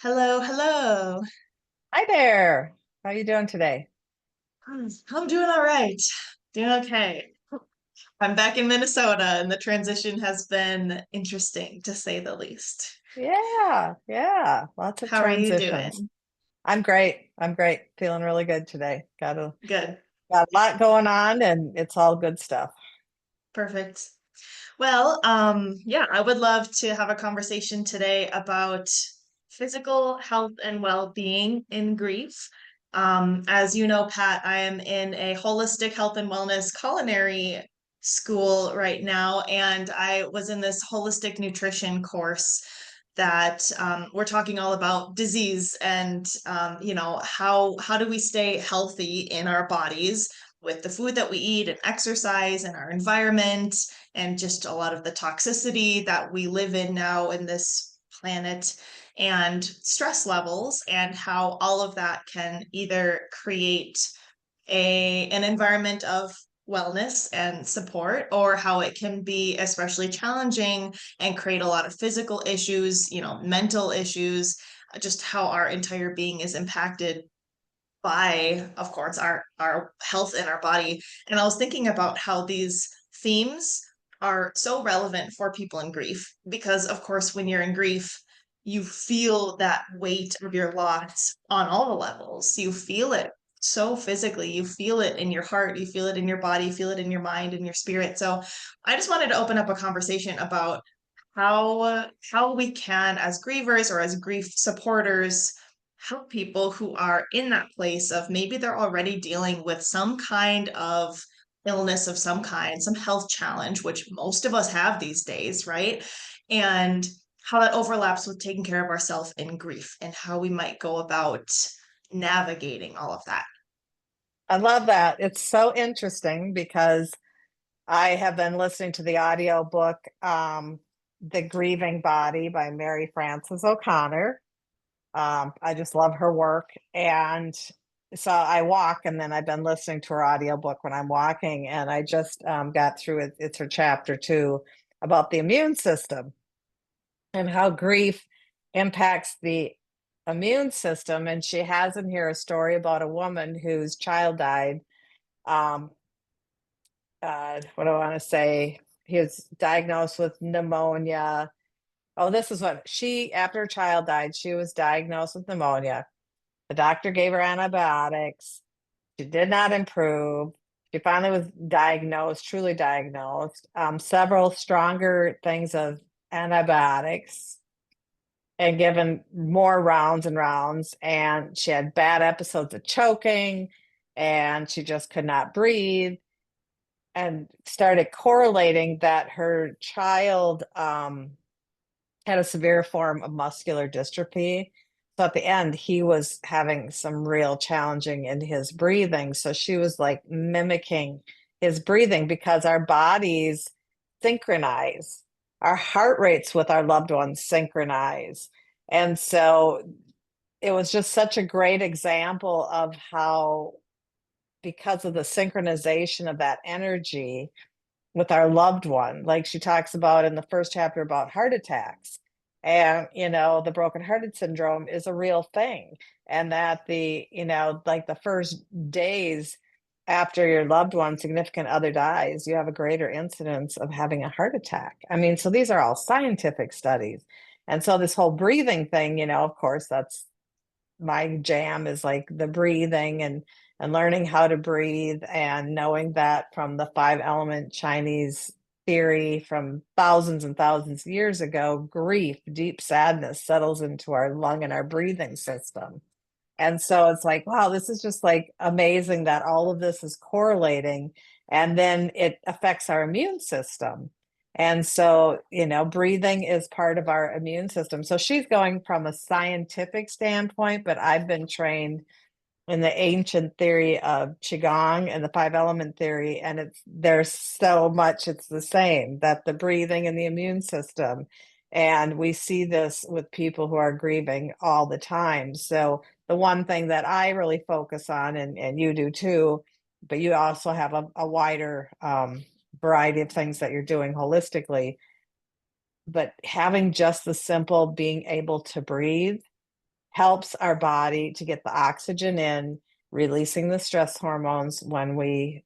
Hello, hello. Hi there. How are you doing today? I'm doing all right. Doing okay. I'm back in Minnesota and the transition has been interesting to say the least. Yeah. Lots of How are you transitions. doing? I'm great. I'm great. Feeling really good today. Good. Got a lot going on and it's all good stuff. Perfect. Well, yeah, I would love to have a conversation today about physical health and well-being in grief. As you know, Pat, I am in a holistic health and wellness culinary school right now, and I was in this holistic nutrition course that we're talking all about disease and how do we stay healthy in our bodies with the food that we eat and exercise and our environment and just a lot of the toxicity that we live in now in this planet and stress levels and how all of that can either create an environment of wellness and support or how it can be especially challenging and create a lot of physical issues, mental issues, just how our entire being is impacted by, of course, our health in our body. And I was thinking about how these themes are so relevant for people in grief because, of course, when you're in grief, you feel that weight of your loss on all the levels. You feel it so physically. You feel it in your heart, you feel it in your body, you feel it in your mind and your spirit. So I just wanted to open up a conversation about how we can, as grievers or as grief supporters, help people who are in that place of maybe they're already dealing with some kind of illness of some kind, some health challenge, which most of us have these days, right? And how that overlaps with taking care of ourselves in grief and how we might go about navigating all of that. I love that. It's so interesting because I have been listening to the audio book, The Grieving Body by Mary Frances O'Connor. I just love her work. And so I walk and then I've been listening to her audiobook when I'm walking. And I just got through it. It's her chapter 2 about the immune system and how grief impacts the immune system. And she has in here a story about a woman whose child died. Um, what do I want to say? He was diagnosed with pneumonia. Oh, this is what she, after her child died, she was diagnosed with pneumonia. The doctor gave her antibiotics. She did not improve. She finally was diagnosed, truly diagnosed, several stronger things of antibiotics and given more rounds and rounds. And she had bad episodes of choking and she just could not breathe and started correlating that her child had a severe form of muscular dystrophy. So at the end, he was having some real challenging in his breathing. So she was like mimicking his breathing because our bodies synchronize, our heart rates with our loved ones synchronize. And so it was just such a great example of how, because of the synchronization of that energy, with our loved one. Like she talks about in the first chapter about heart attacks. And, the brokenhearted syndrome is a real thing. And that like the first days after your loved one, significant other dies, you have a greater incidence of having a heart attack. I mean, so these are all scientific studies. And so this whole breathing thing, of course, that's my jam is like the breathing and learning how to breathe and knowing that from the five element Chinese theory from thousands and thousands of years ago, grief, deep sadness settles into our lung and our breathing system. And so it's like, wow, this is just like amazing that all of this is correlating and then it affects our immune system. And so, breathing is part of our immune system. So she's going from a scientific standpoint, but I've been trained in the ancient theory of Qigong and the five element theory. And there's so much, it's the same that the breathing and the immune system. And we see this with people who are grieving all the time. So the one thing that I really focus on, and you do too, but you also have a wider variety of things that you're doing holistically. But having just the simple being able to breathe helps our body to get the oxygen in, releasing the stress hormones when we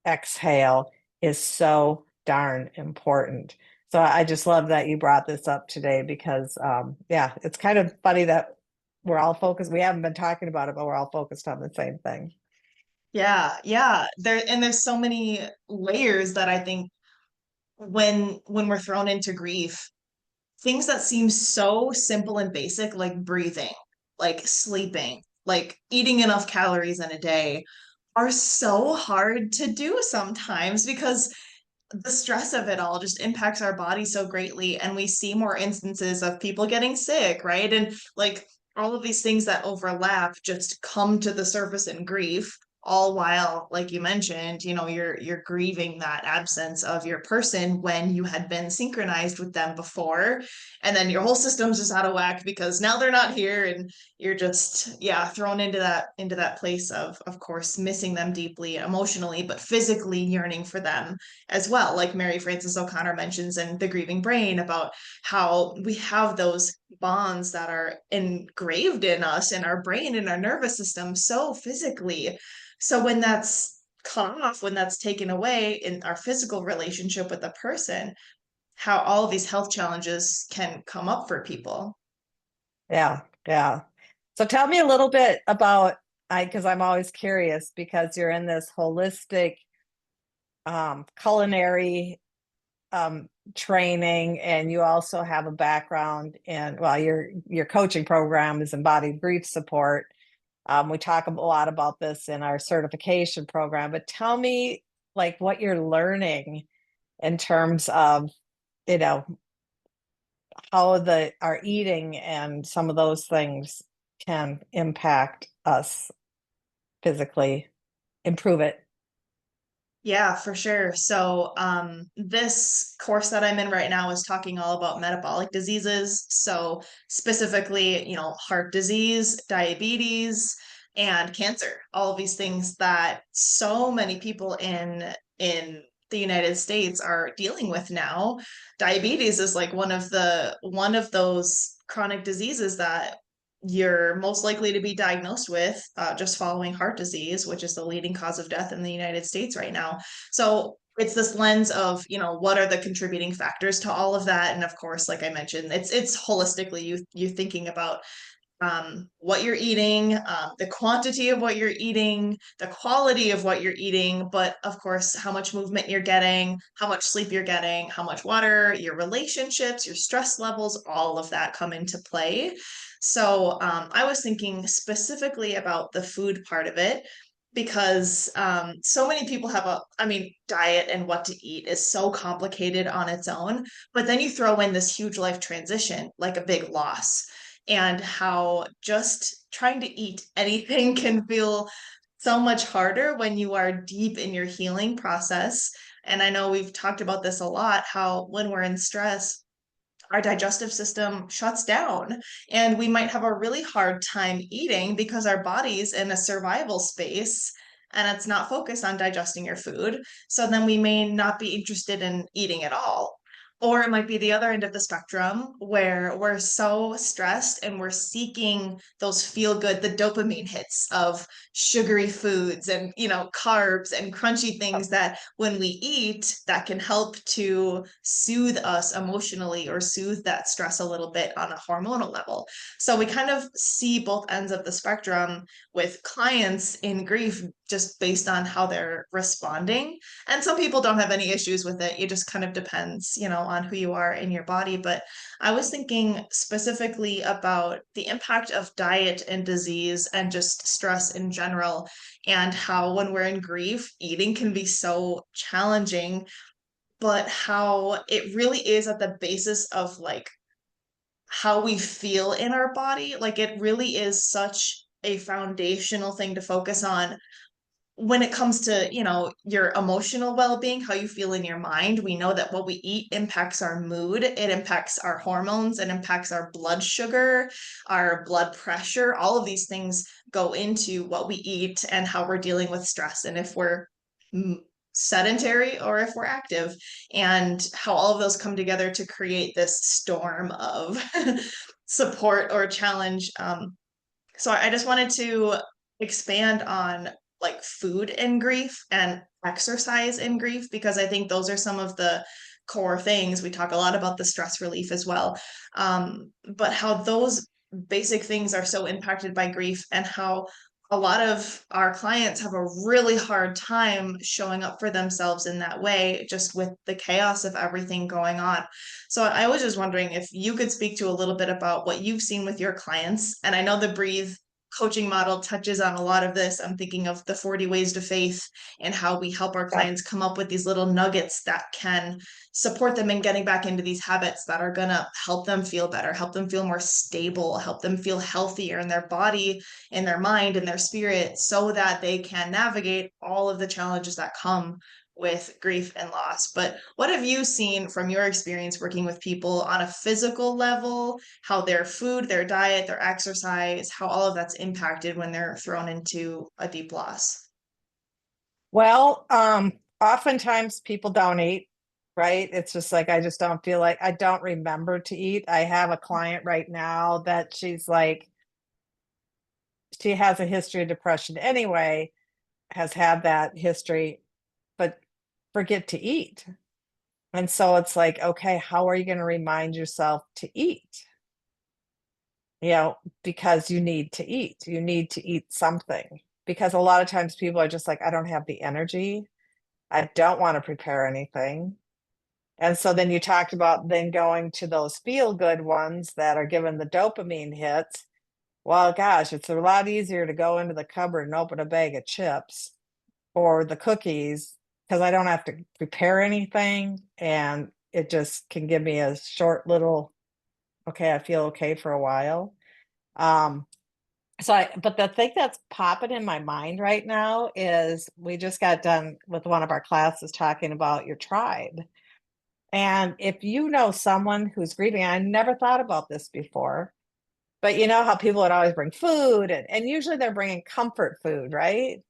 exhale is so darn important. So I just love that you brought this up today because, yeah, it's kind of funny that we're all focused. We haven't been talking about it, but we're all focused on the same thing. Yeah, yeah. There's so many layers that I think when we're thrown into grief, things that seem so simple and basic, like breathing, like sleeping, like eating enough calories in a day, are so hard to do sometimes because the stress of it all just impacts our body so greatly. And we see more instances of people getting sick, right? And like all of these things that overlap just come to the surface in grief, all while, like you mentioned, you're grieving that absence of your person when you had been synchronized with them before. And then your whole system's just out of whack because now they're not here, and you're just, yeah, thrown into that place of course, missing them deeply emotionally, but physically yearning for them as well. Like Mary Frances O'Connor mentions in The Grieving Brain about how we have those bonds that are engraved in us, in our brain, in our nervous system, so physically. So when that's cut off, when that's taken away in our physical relationship with the person, how all of these health challenges can come up for people. Yeah, yeah. So tell me a little bit about, because I'm always curious because you're in this holistic culinary training, and you also have a background in, well, your coaching program is embodied grief support. We talk a lot about this in our certification program, but tell me like what you're learning in terms of, you know, how the our eating and some of those things can impact us physically, improve it. Yeah, for sure. So, this course that I'm in right now is talking all about metabolic diseases. So, specifically, heart disease, diabetes, and cancer. All of these things that so many people in the United States are dealing with now. Diabetes is like one of those chronic diseases that you're most likely to be diagnosed with, just following heart disease, which is the leading cause of death in the United States right now. So it's this lens of, what are the contributing factors to all of that? And of course, like I mentioned, it's holistically you thinking about what you're eating, the quantity of what you're eating, the quality of what you're eating, but of course, how much movement you're getting, how much sleep you're getting, how much water, your relationships, your stress levels, all of that come into play. So I was thinking specifically about the food part of it because so many people have I mean, diet and what to eat is so complicated on its own, but then you throw in this huge life transition, like a big loss, and how just trying to eat anything can feel so much harder when you are deep in your healing process. And I know we've talked about this a lot, how when we're in stress, our digestive system shuts down and we might have a really hard time eating because our body's in a survival space and it's not focused on digesting your food. So then we may not be interested in eating at all. Or it might be the other end of the spectrum where we're so stressed and we're seeking those feel good, the dopamine hits of sugary foods and, carbs and crunchy things that when we eat, that can help to soothe us emotionally or soothe that stress a little bit on a hormonal level. So we kind of see both ends of the spectrum with clients in grief just based on how they're responding. And some people don't have any issues with it. It just kind of depends, on who you are in your body. But I was thinking specifically about the impact of diet and disease and just stress in general, and how when we're in grief, eating can be so challenging, but how it really is at the basis of like how we feel in our body. Like it really is such a foundational thing to focus on when it comes to, your emotional well-being, how you feel in your mind. We know that what we eat impacts our mood, it impacts our hormones, it impacts our blood sugar, our blood pressure. All of these things go into what we eat and how we're dealing with stress, and if we're mm, sedentary or if we're active, and how all of those come together to create this storm of support or challenge. So I just wanted to expand on like food and grief and exercise and grief because I think those are some of the core things. We talk a lot about the stress relief as well. But how those basic things are so impacted by grief and how a lot of our clients have a really hard time showing up for themselves in that way, just with the chaos of everything going on. So I was just wondering if you could speak to a little bit about what you've seen with your clients. And I know the Breathe coaching model touches on a lot of this. I'm thinking of the 40 ways to faith and how we help our Yep. clients come up with these little nuggets that can support them in getting back into these habits that are going to help them feel better, help them feel more stable, help them feel healthier in their body, in their mind, in their spirit, so that they can navigate all of the challenges that come with grief and loss. But what have you seen from your experience working with people on a physical level, how their food, their diet, their exercise, how all of that's impacted when they're thrown into a deep loss? Well, oftentimes people don't eat, right? It's just like I just don't feel like I don't remember to eat. I have a client right now that she's like, she has a history of depression anyway, has had that history, but forget to eat. And so it's like, okay, how are you going to remind yourself to eat? You know, because you need to eat. You need to eat something. Because a lot of times people are just like, I don't have the energy. I don't want to prepare anything. And so then you talked about then going to those feel good ones that are given the dopamine hits. Well, gosh, it's a lot easier to go into the cupboard and open a bag of chips or the cookies because I don't have to prepare anything. And it just can give me a short little, okay, I feel okay for a while. Um, but the thing that's popping in my mind right now is we just got done with one of our classes talking about your tribe. And if you know someone who's grieving, I never thought about this before, but you know how people would always bring food and usually they're bringing comfort food, right?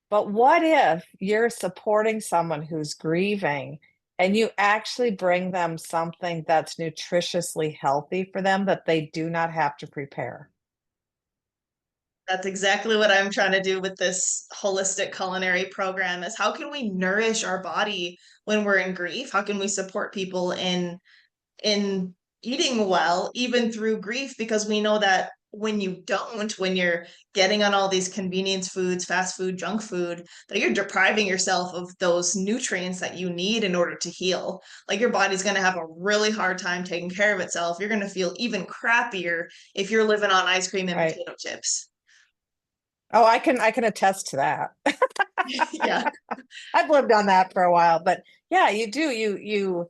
But what if you're supporting someone who's grieving and you actually bring them something that's nutritiously healthy for them that they do not have to prepare? That's exactly what I'm trying to do with this holistic culinary program is how can we nourish our body when we're in grief? How can we support people in eating well, even through grief, because we know that when you don't, when you're getting on all these convenience foods, fast food, junk food, that you're depriving yourself of those nutrients that you need in order to heal. Like your body's going to have a really hard time taking care of itself. You're going to feel even crappier if you're living on ice cream and Right. potato chips. Oh, I can attest to that. Yeah. I've lived on that for a while, but yeah, you do.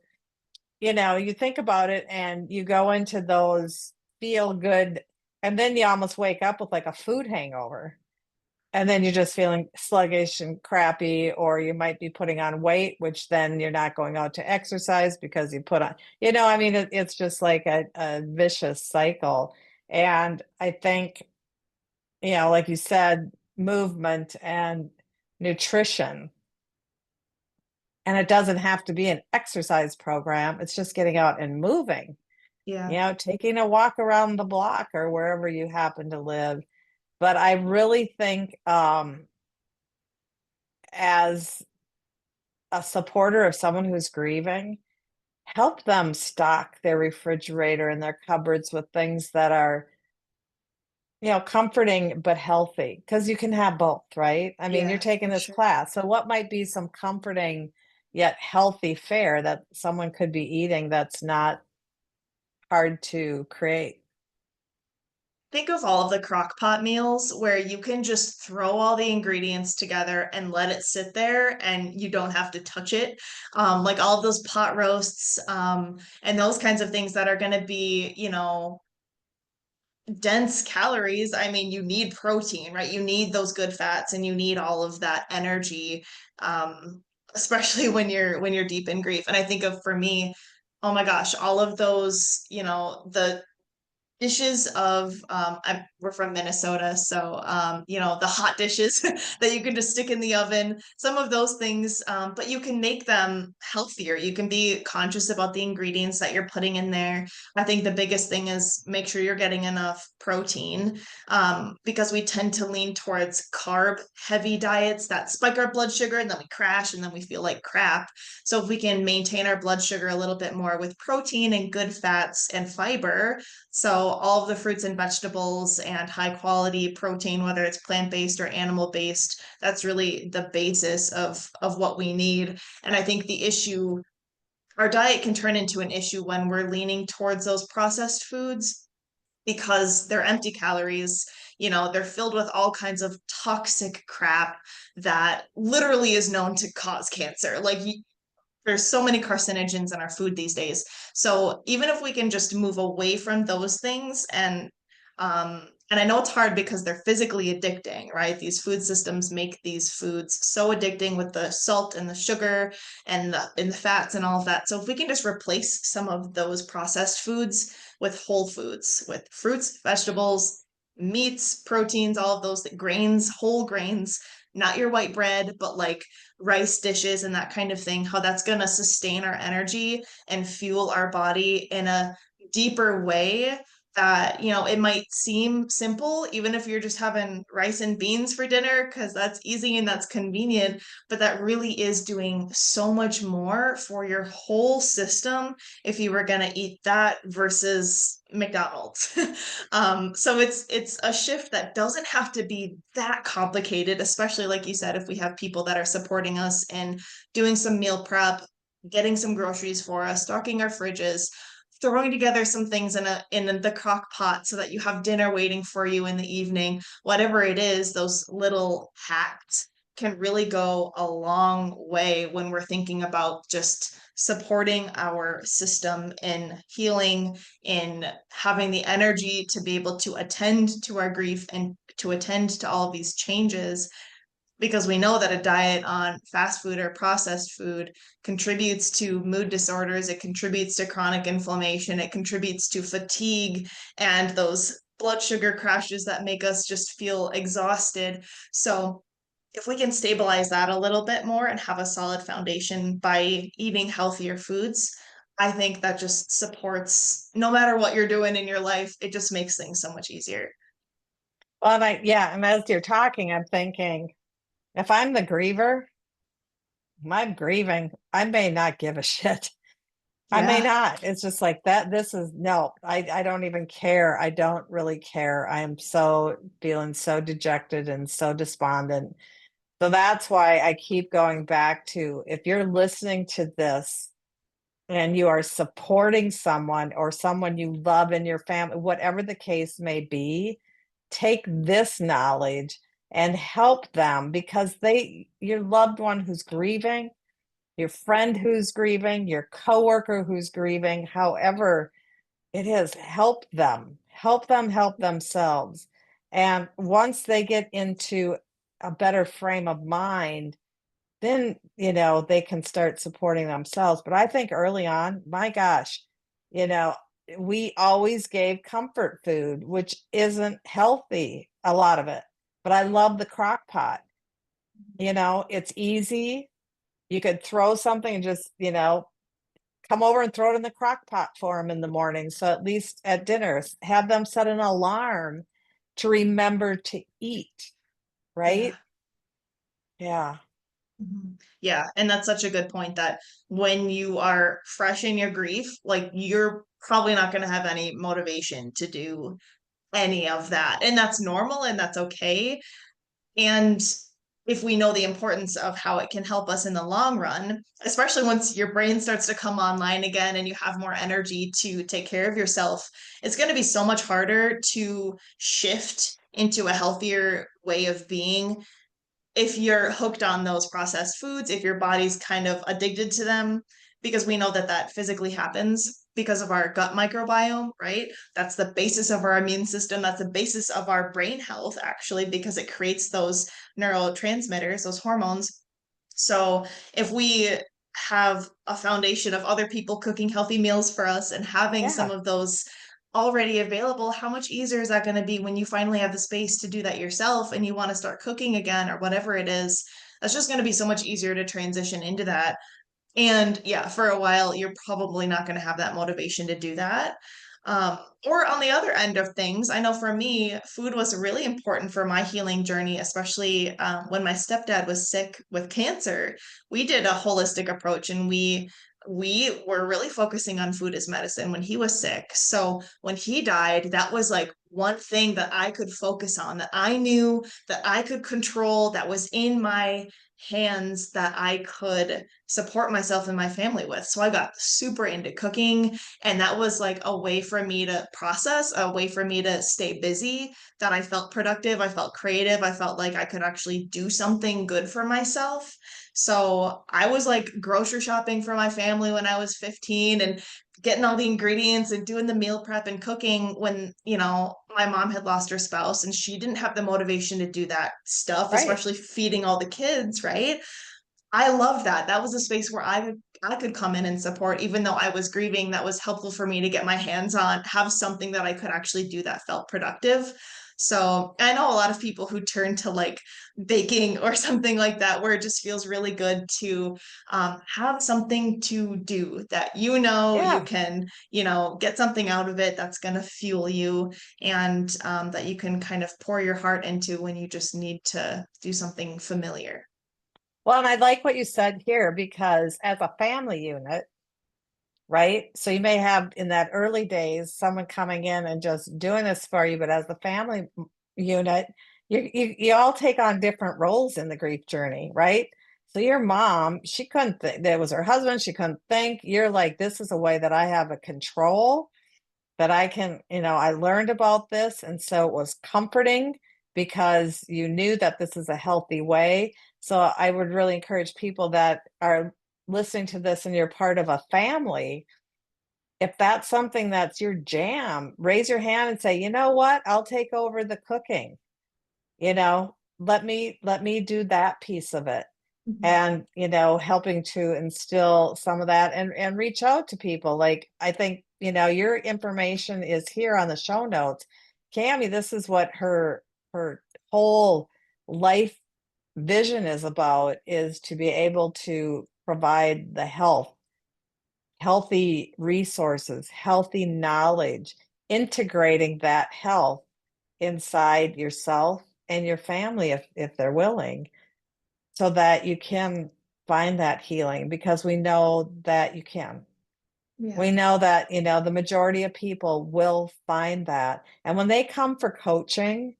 You know, you think about it and you go into those feel good, and then you almost wake up with like a food hangover. And then you're just feeling sluggish and crappy, or you might be putting on weight, which then you're not going out to exercise because you put on, I mean, it's just like a vicious cycle. And I think, like you said, movement and nutrition. And it doesn't have to be an exercise program. It's just getting out and moving, Yeah. taking a walk around the block or wherever you happen to live. But I really think as a supporter of someone who's grieving, help them stock their refrigerator and their cupboards with things that are, comforting but healthy, because you can have both, right? I mean, you're Yeah, taking for this sure. class. So what might be some comforting yet healthy fare that someone could be eating that's not hard to create? Think of all of the crock pot meals where you can just throw all the ingredients together and let it sit there and you don't have to touch it. Like all of those pot roasts, and those kinds of things that are going to be, dense calories. I mean, you need protein, right? You need those good fats and you need all of that energy, um, especially when you're deep in grief. And I think of for me, oh my gosh, all of those, the dishes of we're from Minnesota, so you know, the hot dishes that you can just stick in the oven, some of those things, but you can make them healthier. You can be conscious about the ingredients that you're putting in there. I think the biggest thing is make sure you're getting enough protein, because we tend to lean towards carb heavy diets that spike our blood sugar and then we crash and then we feel like crap. So if we can maintain our blood sugar a little bit more with protein and good fats and fiber, so all of the fruits and vegetables and high quality protein, whether it's plant-based or animal-based, that's really the basis of what we need. And I think the issue, our diet can turn into an issue when we're leaning towards those processed foods because they're empty calories. You know, they're filled with all kinds of toxic crap that literally is known to cause cancer. Like there's so many carcinogens in our food these days. So even if we can just move away from those things and I know it's hard because they're physically addicting, right? These food systems make these foods so addicting with the salt and the sugar and the fats and all of that. So if we can just replace some of those processed foods with whole foods, with fruits, vegetables, meats, proteins, all of those grains, whole grains, not your white bread, but like rice dishes and that kind of thing, how that's going to sustain our energy and fuel our body in a deeper way that, you know, it might seem simple, even if you're just having rice and beans for dinner, because that's easy and that's convenient, but that really is doing so much more for your whole system if you were going to eat that versus McDonald's. So it's a shift that doesn't have to be that complicated, especially like you said, if we have people that are supporting us and doing some meal prep, getting some groceries for us, stocking our fridges, throwing together some things in the crock pot so that you have dinner waiting for you in the evening. Whatever it is, those little hacks can really go a long way when we're thinking about just supporting our system in healing, in having the energy to be able to attend to our grief and to attend to all of these changes, because we know that a diet on fast food or processed food contributes to mood disorders, it contributes to chronic inflammation, it contributes to fatigue and those blood sugar crashes that make us just feel exhausted. So if we can stabilize that a little bit more and have a solid foundation by eating healthier foods, I think that just supports no matter what you're doing in your life, it just makes things so much easier. Well, and as you're talking, I'm thinking, if I'm the griever, I'm grieving. I may not give a shit. I may Yeah. not. It's just like that. This is no, I don't even care. I don't really care. I am so feeling so dejected and so despondent. So that's why I keep going back to, if you're listening to this and you are supporting someone or someone you love in your family, whatever the case may be, take this knowledge and help them, because your loved one who's grieving, your friend who's grieving, your coworker who's grieving, however it is, help them help themselves. And once they get into a better frame of mind, then, they can start supporting themselves. But I think early on, my gosh, you know, we always gave comfort food, which isn't healthy, a lot of it. But I love the crock pot. It's easy. You could throw something and just, come over and throw it in the crock pot for them in the morning. So at least at dinner, have them set an alarm to remember to eat, Yeah. right? Yeah. Mhm. Yeah, and that's such a good point that when you are fresh in your grief, like you're probably not going to have any motivation to do any of that. And that's normal and that's okay. And if we know the importance of how it can help us in the long run, especially once your brain starts to come online again and you have more energy to take care of yourself, it's going to be so much harder to shift into a healthier way of being if you're hooked on those processed foods, if your body's kind of addicted to them, because we know that that physically happens because of our gut microbiome, right? That's the basis of our immune system. That's the basis of our brain health, actually, because it creates those neurotransmitters, those hormones. So if we have a foundation of other people cooking healthy meals for us and having some Yeah. of those already available, how much easier is that going to be when you finally have the space to do that yourself and you want to start cooking again or whatever it is? That's just going to be so much easier to transition into that. And yeah, for a while, you're probably not going to have that motivation to do that. Um, or on the other end of things, I know for me, food was really important for my healing journey, especially when my stepdad was sick with cancer. We did a holistic approach, and we were really focusing on food as medicine when he was sick. So when he died, that was like one thing that I could focus on, that I knew that I could control, that was in my hands, that I could support myself and my family with. So I got super into cooking, and that was like a way for me to process, a way for me to stay busy, that I felt productive, I felt creative, I felt like I could actually do something good for myself. So I was like grocery shopping for my family when I was 15 and getting all the ingredients and doing the meal prep and cooking when, my mom had lost her spouse and she didn't have the motivation to do that stuff, Right. especially feeding all the kids, right? I love that. That was a space where I could come in and support, even though I was grieving. That was helpful for me to get my hands on, have something that I could actually do that felt productive. So I know a lot of people who turn to like baking or something like that, where it just feels really good to have something to do that you Yeah. can, get something out of it that's going to fuel you, and that you can kind of pour your heart into when you just need to do something familiar. Well, and I like what you said here because as a family unit, right? So you may have in that early days someone coming in and just doing this for you, but as the family unit, you all take on different roles in the grief journey, right? So your mom, she couldn't think, that was her husband, she couldn't think. You're like, this is a way that I have a control, that I can, I learned about this. And so it was comforting because you knew that this is a healthy way. So I would really encourage people that are listening to this and you're part of a family, if that's something that's your jam, raise your hand and say, you know what, I'll take over the cooking. Let me do that piece of it. Mhm. And helping to instill some of that and reach out to people. Like, I think your information is here on the show notes. Cami, this is what her whole life vision is about, is to be able to provide the healthy resources, healthy knowledge, integrating that health inside yourself and your family, if they're willing, so that you can find that healing, because we know that you can. We Yeah. know that, the majority of people will find that. And when they come for coaching,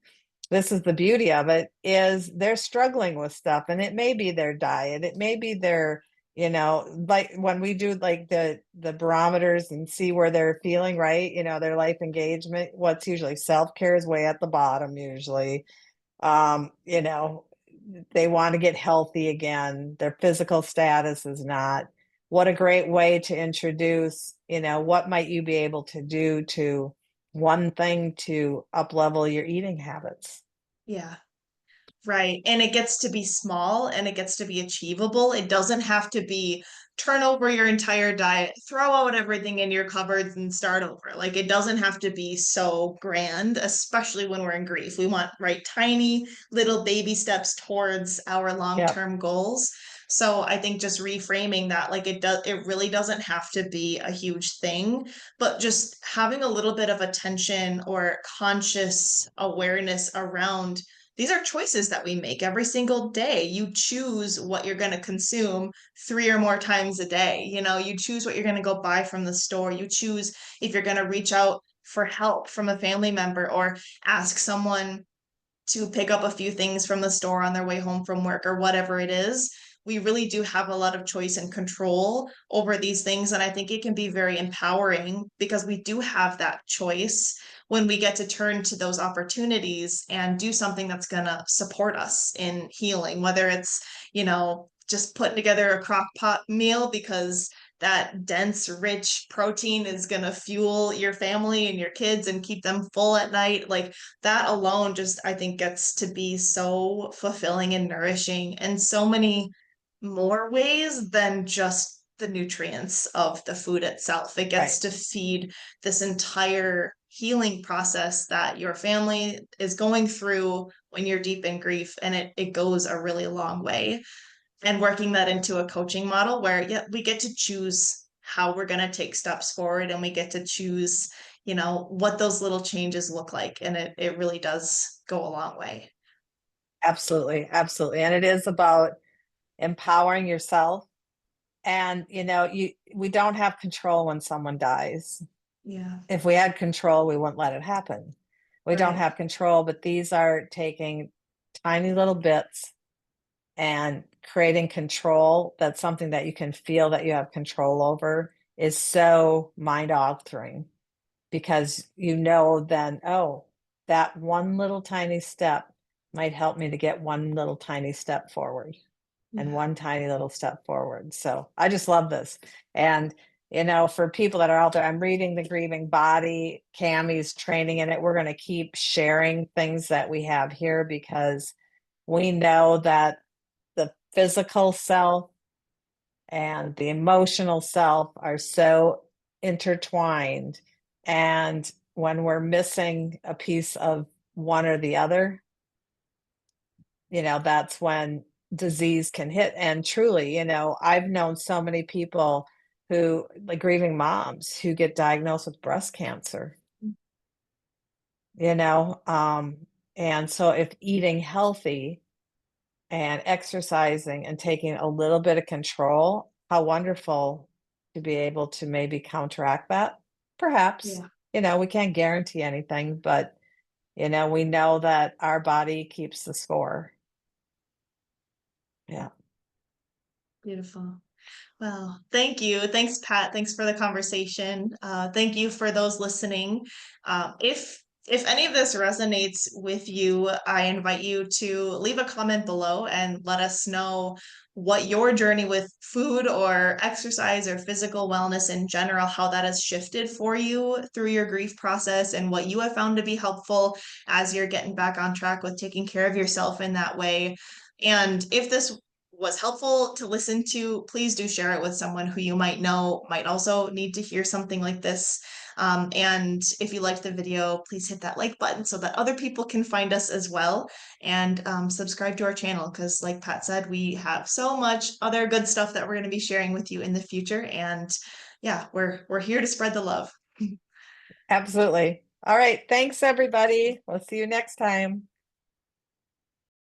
this is the beauty of it, is they're struggling with stuff, and it may be their diet, it may be their, like when we do like the barometers and see where they're feeling, right, their life engagement, what's usually self-care is way at the bottom usually. um you know they want to get healthy again, their physical status is not. What a great way to introduce, what might you be able to do to one thing to up level your eating habits. Yeah. Right. And it gets to be small and it gets to be achievable. It doesn't have to be turn over your entire diet, throw out everything in your cupboards and start over. Like it doesn't have to be so grand, especially when we're in grief. We want, right, tiny little baby steps towards our Yep. long-term goals. So I think just reframing that, like it really doesn't have to be a huge thing, but just having a little bit of attention or conscious awareness around these are choices that we make every single day. You choose what you're going to consume three or more times a day. You choose what you're going to go buy from the store. You choose if you're going to reach out for help from a family member or ask someone to pick up a few things from the store on their way home from work or whatever it is. We really do have a lot of choice and control over these things. And I think it can be very empowering because we do have that choice when we get to turn to those opportunities and do something that's going to support us in healing, whether it's, just putting together a crock pot meal because that dense, rich protein is going to fuel your family and your kids and keep them full at night. Like that alone just I think gets to be so fulfilling and nourishing in so many more ways than just the nutrients of the food itself. It gets Right. to feed this entire healing process that your family is going through when you're deep in grief, and it goes a really long way. And working that into a coaching model where, yeah, we get to choose how we're going to take steps forward, and we get to choose, what those little changes look like. And it really does go a long way. Absolutely, absolutely. And it is about empowering yourself. And we don't have control when someone dies. Yeah. If we had control, we wouldn't let it happen. We don't Right. have control, but these are taking tiny little bits and creating control. That's something that you can feel that you have control over, is so mind altering, because then, oh, that one little tiny step might help me to get one little tiny step forward, and Yeah. one tiny little step forward. So I just love this. And, for people that are out there, I'm reading The Grieving Body. Cammie's training in it. We're going to keep sharing things that we have here, because we know that the physical self and the emotional self are so intertwined. And when we're missing a piece of one or the other, that's when disease can hit. And truly, I've known so many people who, like grieving moms, who get diagnosed with breast cancer, you know? And so if eating healthy and exercising and taking a little bit of control, how wonderful to be able to maybe counteract that. Perhaps, Yeah. we can't guarantee anything, but we know that our body keeps the score. Yeah. Beautiful. Well, thank you. Thanks, Pat. Thanks for the conversation. Thank you for those listening. If any of this resonates with you, I invite you to leave a comment below and let us know what your journey with food or exercise or physical wellness in general, how that has shifted for you through your grief process, and what you have found to be helpful as you're getting back on track with taking care of yourself in that way. And if this was helpful to listen to, please do share it with someone who you might know might also need to hear something like this. And if you liked the video, please hit that like button so that other people can find us as well. And subscribe to our channel, because like Pat said, we have so much other good stuff that we're going to be sharing with you in the future. And yeah, we're here to spread the love. Absolutely. All right. Thanks, everybody. We'll see you next time.